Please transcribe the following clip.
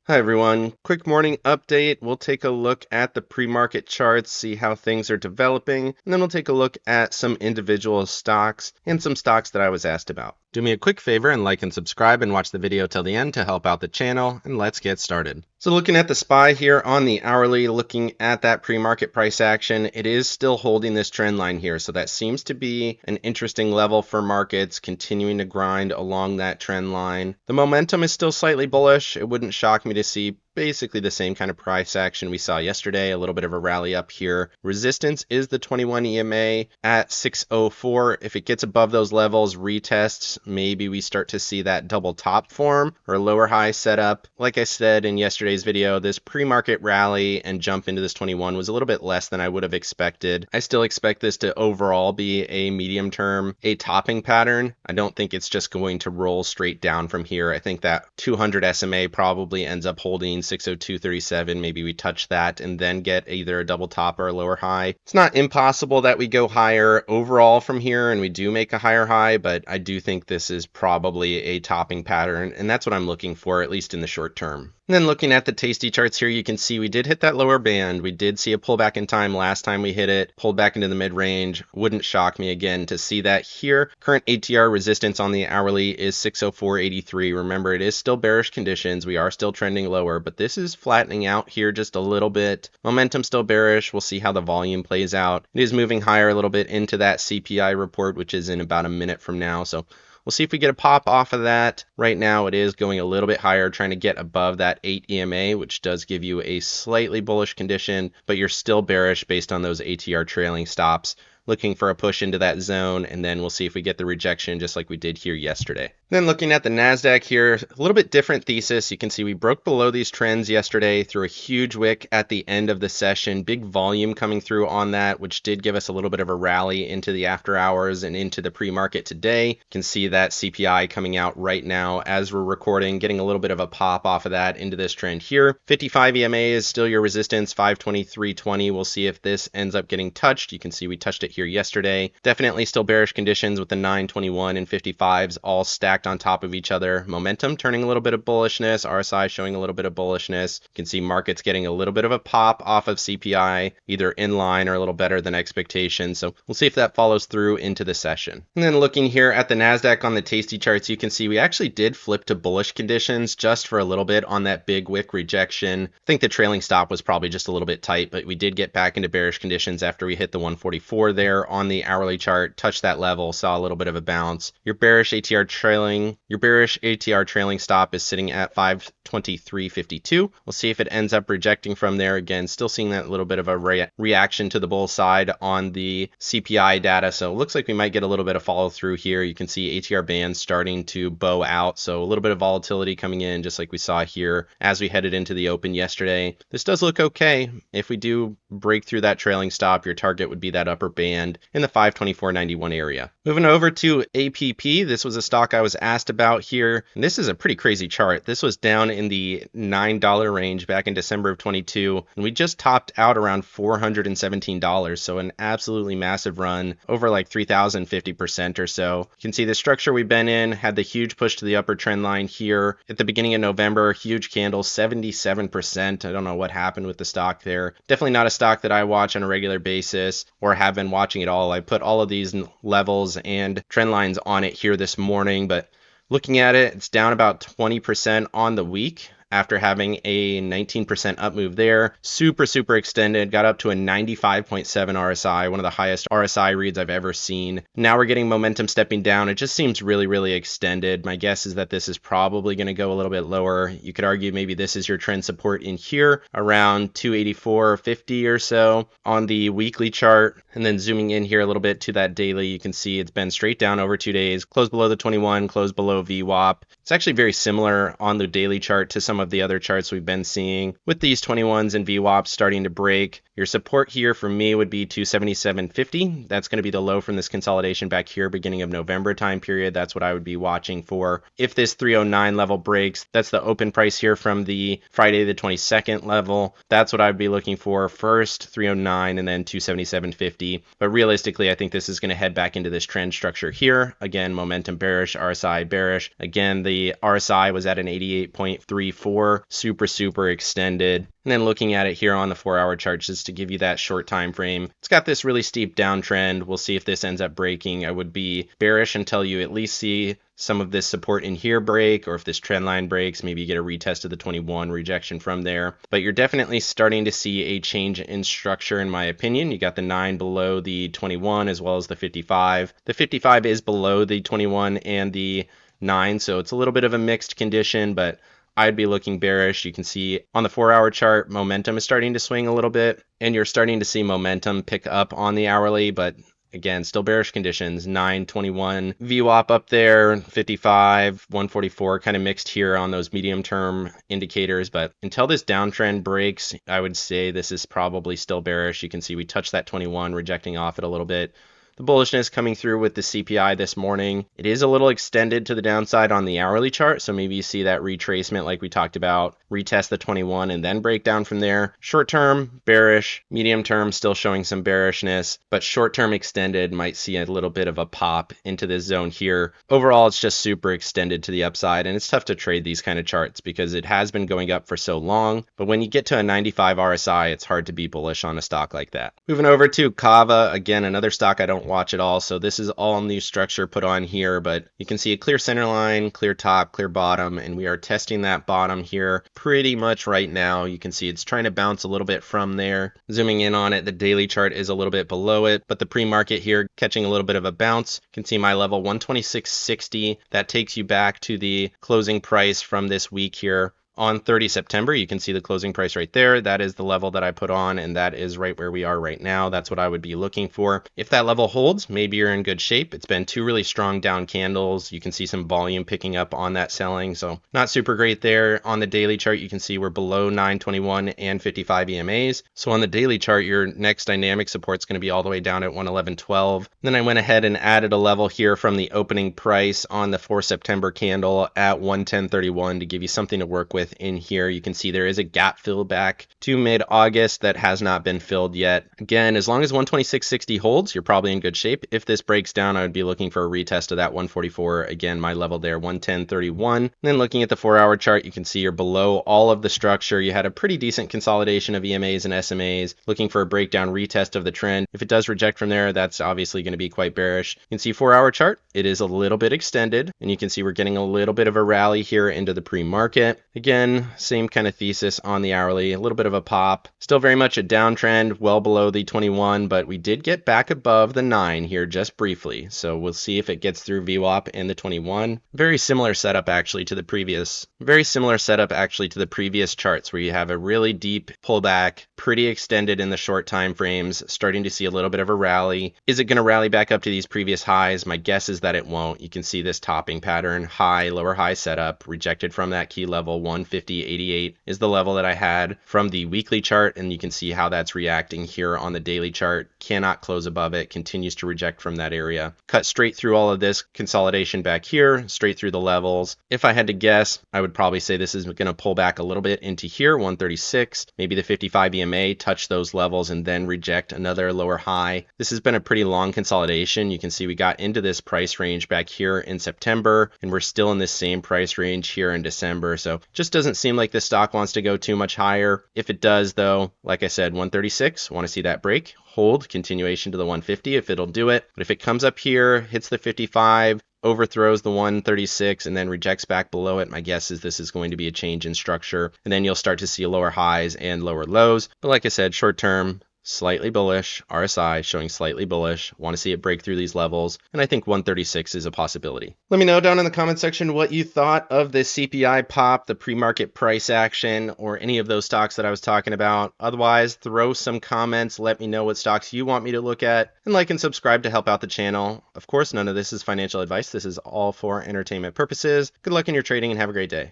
Hi everyone, quick morning update. We'll take a look at the pre-market charts, see how things are developing, and then we'll take a look at some individual stocks and some stocks that I was asked about. Do me a quick favor and like and subscribe and watch the video till the end to help out the channel, and let's get started. So looking at the SPY here on the hourly, looking at that pre-market price action, it is still holding this trend line here. So that seems to be an interesting level for markets, continuing to grind along that trend line. The momentum is still slightly bullish. It wouldn't shock me to see basically the same kind of price action we saw yesterday, a little bit of a rally up here. Resistance is the 21 EMA at 604. If it gets above those levels, retests, maybe we start to see that double top form or lower high setup. Like I said in yesterday's video, this pre-market rally and jump into this 21 was a little bit less than I would have expected. I still expect this to overall be a medium term, a topping pattern. I don't think it's just going to roll straight down from here. I think that 200 SMA probably ends up holding 602.37. Maybe we touch that and then get either a double top or a lower high. It's not impossible that we go higher overall from here and we do make a higher high, but I do think this is probably a topping pattern, and that's what I'm looking for, at least in the short term. And then looking at the Tasty charts here, you can see we did hit that lower band. We did see a pullback in time last time we hit it, pulled back into the mid-range. Wouldn't shock me again to see that here. Current ATR resistance on the hourly is 604.83. Remember, it is still bearish conditions. We are still trending lower, but this is flattening out here just a little bit. Momentum still bearish. We'll see how the volume plays out. It is moving higher a little bit into that CPI report, which is in about a minute from now. So we'll see if we get a pop off of that. Right now, it is going a little bit higher, trying to get above that 8 EMA, which does give you a slightly bullish condition, but you're still bearish based on those ATR trailing stops. Looking for a push into that zone, and then we'll see if we get the rejection just like we did here yesterday. Then looking at the NASDAQ here, a little bit different thesis. You can see we broke below these trends yesterday through a huge wick at the end of the session. Big volume coming through on that, which did give us a little bit of a rally into the after hours and into the pre-market today. You can see that CPI coming out right now as we're recording, getting a little bit of a pop off of that into this trend here. 55 EMA is still your resistance, 523.20. We'll see if this ends up getting touched. You can see we touched it here yesterday. Definitely still bearish conditions with the 921 and 55s all stacked on top of each other. Momentum turning a little bit of bullishness, RSI showing a little bit of bullishness. You can see markets getting a little bit of a pop off of CPI, either in line or a little better than expectations. So we'll see if that follows through into the session. And then looking here at the NASDAQ on the Tasty charts, you can see we actually did flip to bullish conditions just for a little bit on that big wick rejection. I think the trailing stop was probably just a little bit tight, but we did get back into bearish conditions after we hit the 144 there on the hourly chart, touched that level, saw a little bit of a bounce. Your bearish ATR trailing stop is sitting at 523.52. We'll see if it ends up rejecting from there. Again, still seeing that little bit of a reaction to the bull side on the CPI data. So it looks like we might get a little bit of follow through here. You can see ATR bands starting to bow out. So a little bit of volatility coming in, just like we saw here as we headed into the open yesterday. This does look okay. If we do break through that trailing stop, your target would be that upper band in the 524.91 area. Moving over to APP, this was a stock I was asked about here. And this is a pretty crazy chart. This was down in the $9 range back in December of 22, and we just topped out around $417. So an absolutely massive run, over like 3,050% or so. You can see the structure we've been in, had the huge push to the upper trend line here at the beginning of November, huge candle, 77%. I don't know what happened with the stock there. Definitely not a stock that I watch on a regular basis or have been watching at all. I put all of these levels and trend lines on it here this morning, but looking at it, it's down about 20% on the week after having a 19% up move there. Super extended, got up to a 95.7 RSI, one of the highest RSI reads I've ever seen. Now we're getting momentum stepping down. It just seems really extended. My guess is that this is probably going to go a little bit lower. You could argue maybe this is your trend support in here around 284.50 or so on the weekly chart. And then zooming in here a little bit to that daily, you can see it's been straight down over 2 days, closed below the 21, closed below VWAP. It's actually very similar on the daily chart to some of the other charts we've been seeing with these 21s and VWAPs starting to break. Your support here for me would be 277.50. That's going to be the low from this consolidation back here, beginning of November time period. That's what I would be watching for. If this 309 level breaks, that's the open price here from the Friday the 22nd level. That's what I'd be looking for first, 309 and then 277.50. But realistically, I think this is going to head back into this trend structure here. Again, momentum bearish, RSI bearish. Again, the RSI was at an 88.34 144, super extended. And then looking at it here on the 4-hour chart, just to give you that short time frame, it's got this really steep downtrend. We'll see if this ends up breaking. I would be bearish until you at least see some of this support in here break, or if this trend line breaks, maybe you get a retest of the 21, rejection from there. But you're definitely starting to see a change in structure, in my opinion. You got the 9 below the 21 as well as the 55. The 55 is below the 21 and the 9, so it's a little bit of a mixed condition, but I'd be looking bearish. You can see on the 4-hour chart, momentum is starting to swing a little bit, and you're starting to see momentum pick up on the hourly, but again, still bearish conditions. 921 VWAP up there, 55, 144, kind of mixed here on those medium term indicators. But until this downtrend breaks, I would say this is probably still bearish. You can see we touched that 21, rejecting off it a little bit. The bullishness coming through with the CPI this morning. It is a little extended to the downside on the hourly chart, so maybe you see that retracement like we talked about, retest the 21 and then break down from there. Short term, bearish. Medium term, still showing some bearishness, but short term extended might see a little bit of a pop into this zone here. Overall, it's just super extended to the upside, and it's tough to trade these kind of charts because it has been going up for so long, but when you get to a 95 RSI, it's hard to be bullish on a stock like that. Moving over to CAVA, again, another stock I don't watch at all, so this is all new structure put on here, but you can see a clear center line, clear top, clear bottom, and we are testing that bottom here pretty much right now. You can see it's trying to bounce a little bit from there. Zooming in on it, the daily chart is a little bit below it, but the pre-market here catching a little bit of a bounce. You can see my level 126.60. That takes you back to the closing price from this week here. On 30 September, you can see the closing price right there. That is the level that I put on, and that is right where we are right now. That's what I would be looking for. If that level holds, maybe you're in good shape. It's been 2 really strong down candles. You can see some volume picking up on that selling, so not super great there. On the daily chart, you can see we're below 921 and 55 EMAs. So on the daily chart, your next dynamic support is going to be all the way down at 111.12. Then I went ahead and added a level here from the opening price on the 4 September candle at 110.31 to give you something to work with in here. You can see there is a gap fill back to mid-August that has not been filled yet. Again, as long as 126.60 holds, you're probably in good shape. If this breaks down, I would be looking for a retest of that 144. Again, my level there, 110.31. Then looking at the 4-hour chart, you can see you're below all of the structure. You had a pretty decent consolidation of EMAs and SMAs, looking for a breakdown retest of the trend. If it does reject from there, that's obviously going to be quite bearish. You can see 4-hour chart, it is a little bit extended, and you can see we're getting a little bit of a rally here into the pre-market. Again, same kind of thesis on the hourly, a little bit of a pop. Still very much a downtrend, well below the 21, but we did get back above the 9 here just briefly. So we'll see if it gets through VWAP and the 21. Very similar setup actually to the previous charts, where you have a really deep pullback, pretty extended in the short time frames, starting to see a little bit of a rally. Is it going to rally back up to these previous highs? My guess is that it won't. You can see this topping pattern, high, lower high setup, rejected from that key level. 150.88 is the level that I had from the weekly chart, and you can see how that's reacting here on the daily chart. Cannot close above it, continues to reject from that area. Cut straight through all of this consolidation back here, straight through the levels. If I had to guess, I would probably say this is going to pull back a little bit into here, 136, maybe the 55 EMA, touch those levels and then reject another lower high. This has been a pretty long consolidation. You can see we got into this price range back here in September, and we're still in this same price range here in December. So just doesn't seem like this stock wants to go too much higher. If it does though, like I said, 136, want to see that break, hold, continuation to the 150 if it'll do it. But if it comes up here, hits the 55, overthrows the 136 and then rejects back below it, my guess is this is going to be a change in structure, and then you'll start to see lower highs and lower lows. But like I said, short term, slightly bullish, RSI showing slightly bullish, want to see it break through these levels, and I think 136 is a possibility. Let me know down in the comment section what you thought of the CPI pop, the pre-market price action, or any of those stocks that I was talking about. Otherwise, throw some comments, let me know what stocks you want me to look at, and like and subscribe to help out the channel. Of course, none of this is financial advice. This is all for entertainment purposes. Good luck in your trading and have a great day.